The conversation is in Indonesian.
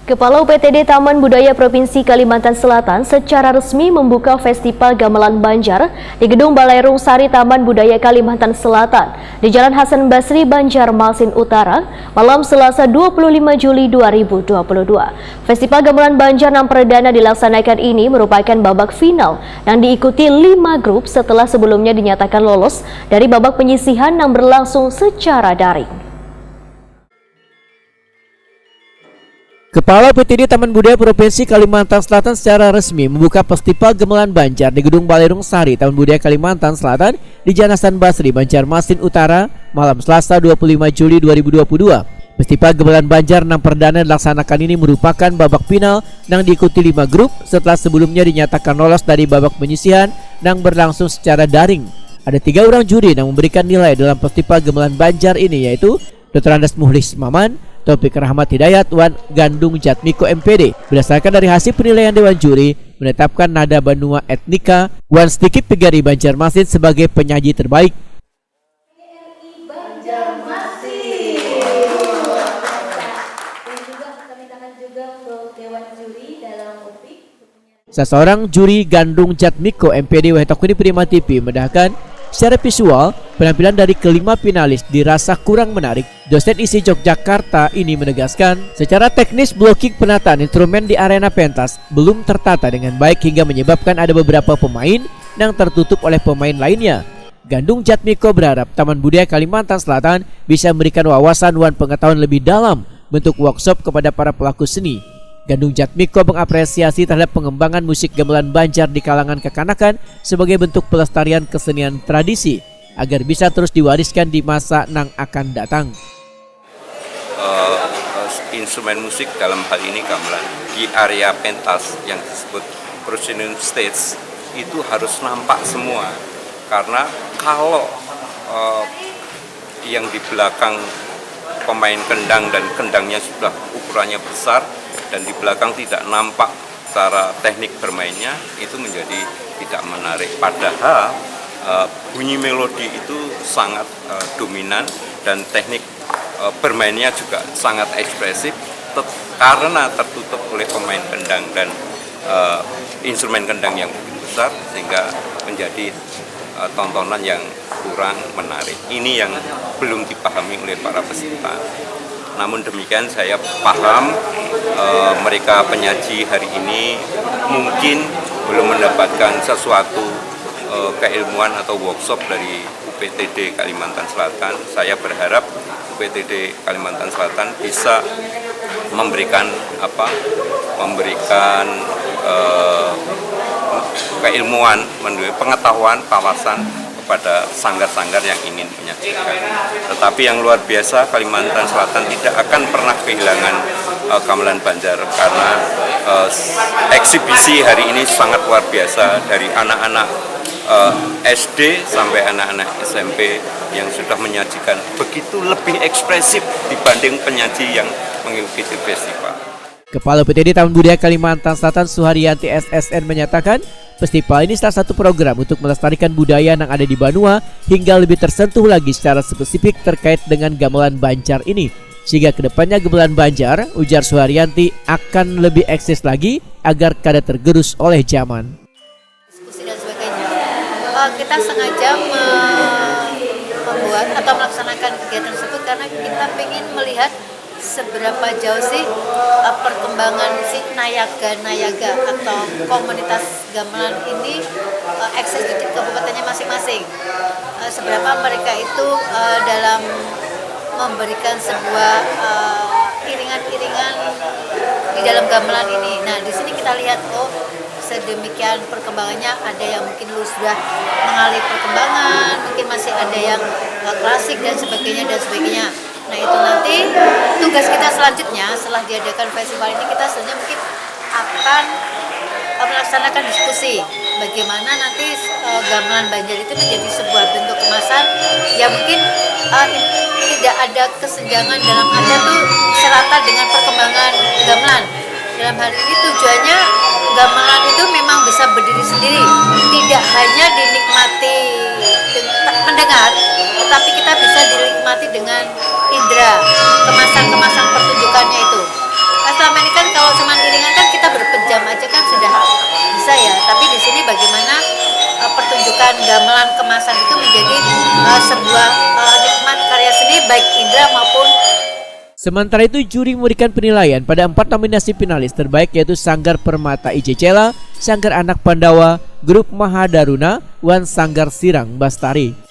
Kepala UPTD Taman Budaya Provinsi Kalimantan Selatan secara resmi membuka Festival Gamelan Banjar di Gedung Balai Rung Sari Taman Budaya Kalimantan Selatan di Jalan Hasan Basri, Banjarmasin Utara, malam Selasa 25 Juli 2022. Festival Gamelan Banjar yang perdana dilaksanakan ini merupakan babak final yang diikuti 5 grup setelah sebelumnya dinyatakan lolos dari babak penyisihan yang berlangsung secara daring. Kepala UPTD Taman Budaya Provinsi Kalimantan Selatan secara resmi membuka Festival Gamelan Banjar di Gedung Balai Rung Sari Taman Budaya Kalimantan Selatan di Jalan Hasan Basri, Banjarmasin Utara, malam Selasa 25 Juli 2022. Festival Gamelan Banjar yang perdana dilaksanakan ini merupakan babak final yang diikuti 5 grup setelah sebelumnya dinyatakan lolos dari babak penyisihan yang berlangsung secara daring. Ada 3 orang juri yang memberikan nilai dalam Festival Gamelan Banjar ini, yaitu Dr. Andes Muhlis Maman, Topik Rahmat Hidayat, Wan Gandung Jatmiko MPD. Berdasarkan dari hasil penilaian Dewan Juri, menetapkan Nada Benua Etnika Wan Stikip Pegari Banjarmasin sebagai penyaji terbaik. Seseorang juri Gandung Jatmiko MPD Wahetokuni Prima TV mendahkan secara visual, penampilan dari kelima finalis dirasa kurang menarik. Dosen ISI Yogyakarta ini menegaskan, secara teknis blocking penataan instrumen di arena pentas belum tertata dengan baik hingga menyebabkan ada beberapa pemain yang tertutup oleh pemain lainnya. Gandung Jatmiko berharap Taman Budaya Kalimantan Selatan bisa memberikan wawasan dan pengetahuan lebih dalam bentuk workshop kepada para pelaku seni. Gandung Jatmiko mengapresiasi terhadap pengembangan musik gamelan Banjar di kalangan kekanakan sebagai bentuk pelestarian kesenian tradisi agar bisa terus diwariskan di masa yang akan datang. Instrumen musik dalam hal ini gamelan di area pentas yang disebut proceeding stage itu harus nampak semua, karena kalau yang di belakang pemain kendang dan kendangnya sudah ukurannya besar dan di belakang tidak nampak cara teknik bermainnya, itu menjadi tidak menarik. Padahal bunyi melodi itu sangat dominan dan teknik bermainnya juga sangat ekspresif karena tertutup oleh pemain kendang dan instrumen kendang yang begitu besar, sehingga menjadi tontonan yang kurang menarik. Ini yang belum dipahami oleh para peserta. Namun demikian saya paham mereka penyaji hari ini mungkin belum mendapatkan sesuatu keilmuan atau workshop dari UPTD Kalimantan Selatan. Saya berharap UPTD Kalimantan Selatan bisa memberikan keilmuan, pengetahuan, wawasan pada sanggar-sanggar yang ingin menyajikan. Tetapi yang luar biasa, Kalimantan Selatan tidak akan pernah kehilangan gamelan Banjar, karena eksibisi hari ini sangat luar biasa, dari anak-anak SD sampai anak-anak SMP yang sudah menyajikan begitu lebih ekspresif dibanding penyaji yang mengikuti festival. Kepala UPTD Taman Budaya Kalimantan Selatan Suharyanti SSN menyatakan, festival ini salah satu program untuk melestarikan budaya yang ada di Banua hingga lebih tersentuh lagi secara spesifik terkait dengan gamelan Banjar ini. Sehingga kedepannya gamelan Banjar, ujar Suharyanti, akan lebih eksis lagi agar kada tergerus oleh zaman. Diskusi dan sebagainya. Kita sengaja membuat atau melaksanakan kegiatan tersebut karena kita ingin melihat seberapa jauh sih perkembangan si nayaga atau komunitas gamelan ini eksis di kabupatennya masing-masing. Seberapa mereka itu dalam memberikan sebuah iringan-iringan di dalam gamelan ini. Nah, di sini kita lihat sedemikian perkembangannya, ada yang mungkin sudah mengalami perkembangan, mungkin masih ada yang klasik dan sebagainya. Nah, itu nanti tugas kita selanjutnya setelah diadakan festival ini, kita sebenarnya mungkin akan melaksanakan diskusi bagaimana nanti gamelan Banjar itu menjadi sebuah bentuk kemasan yang mungkin tidak ada kesenjangan dalam artian tuh serata dengan perkembangan gamelan. Dalam hal ini tujuannya gamelan itu memang bisa berdiri sendiri, tidak hanya dinikmati mendengar, tetapi kita bisa dinikmati dengan indera, kemasan pertunjukannya itu. Selama ini kan kalau kalau cuma iringan kan kita berpejam aja kan sudah bisa ya, tapi di sini bagaimana pertunjukan gamelan kemasan itu menjadi sebuah nikmat karya seni baik indera maupun. Sementara itu, juri memberikan penilaian pada 4 nominasi finalis terbaik, yaitu Sanggar Permata Icecela, Sanggar Anak Pandawa, Grup Mahadaruna, Wan Sanggar Sirang Bastari.